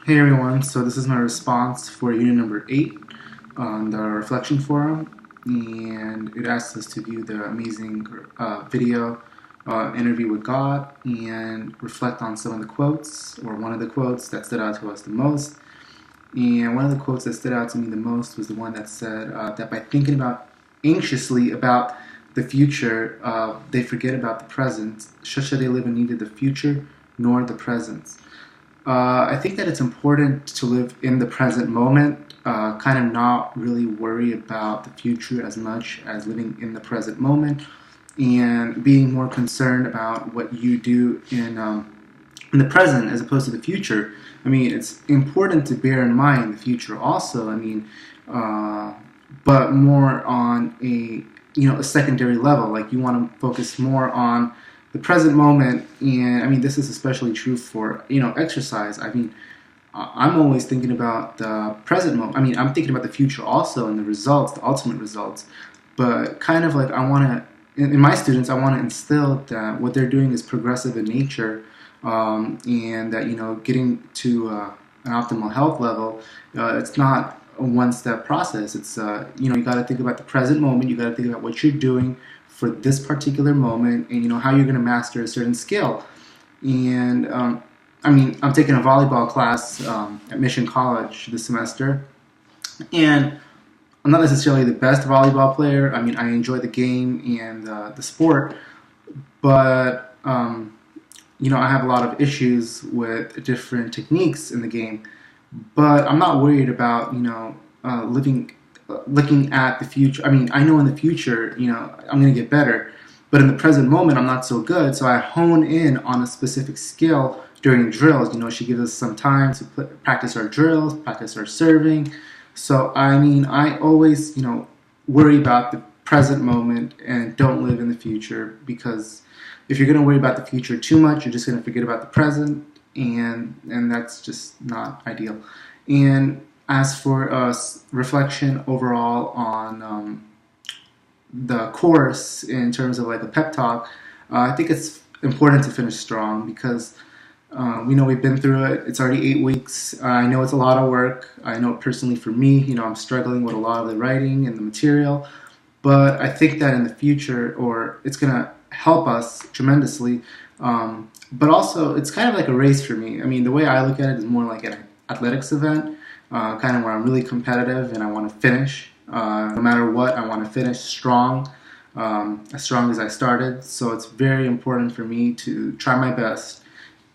Hey everyone, so this is my response for unit number 8 on the Reflection Forum, and it asks us to view the amazing video interview with God and reflect on some of the quotes, or one of the quotes that stood out to us the most. And one of the quotes that stood out to me the most was the one that said that by thinking anxiously about the future, they forget about the present. Such that they live in neither the future nor the present. I think that it's important to live in the present moment, kind of not really worry about the future as much as living in the present moment, and being more concerned about what you do in the present as opposed to the future. I mean, it's important to bear in mind the future also. I mean, but more on a secondary level. Like you want to focus more on the present moment, and I mean this is especially true for exercise. I mean, I'm always thinking about the present moment. I mean, I'm thinking about the future also and the results, the ultimate results. But kind of like I want to, in my students, I want to instill that what they're doing is progressive in nature, and that getting to an optimal health level, it's not a one-step process. It's you got to think about the present moment. You got to think about what you're doing for this particular moment, and how you're going to master a certain skill. And I mean, I'm taking a volleyball class at Mission College this semester, and I'm not necessarily the best volleyball player. I mean, I enjoy the game and the sport, but I have a lot of issues with different techniques in the game. But I'm not worried about looking at the future. I mean, I know in the future, I'm going to get better, but in the present moment, I'm not so good. So I hone in on a specific skill during drills. She gives us some time to practice our drills, practice our serving. So I mean, I always, worry about the present moment and don't live in the future, because if you're going to worry about the future too much, you're just going to forget about the present, and that's just not ideal. And as for reflection overall on the course in terms of like a pep talk, I think it's important to finish strong, because we know we've been through it. It's already 8 weeks. I know it's a lot of work. I know personally for me, I'm struggling with a lot of the writing and the material, but I think that in the future, or it's going to help us tremendously. But also, it's kind of like a race for me. I mean, the way I look at it is more like an athletics event, kind of where I'm really competitive and I want to finish. No matter what, I want to finish strong, as strong as I started. So it's very important for me to try my best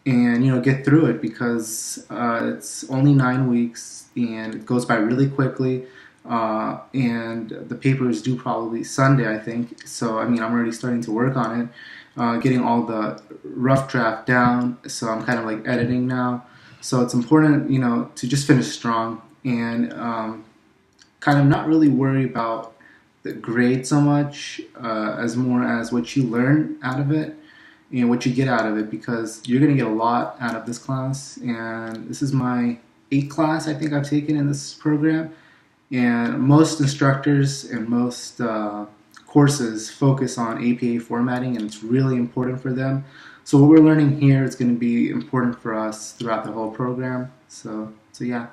and get through it, because it's only 9 weeks and it goes by really quickly. And the paper is due probably Sunday, I think. So I mean, I'm already starting to work on it, getting all the rough draft down. So I'm kind of like editing now. So it's important, to just finish strong and kind of not really worry about the grade so much, as more as what you learn out of it and what you get out of it, because you're going to get a lot out of this class. And this is my 8th class I think I've taken in this program. And most instructors and most courses focus on APA formatting, and it's really important for them. So what we're learning here is going to be important for us throughout the whole program. So yeah.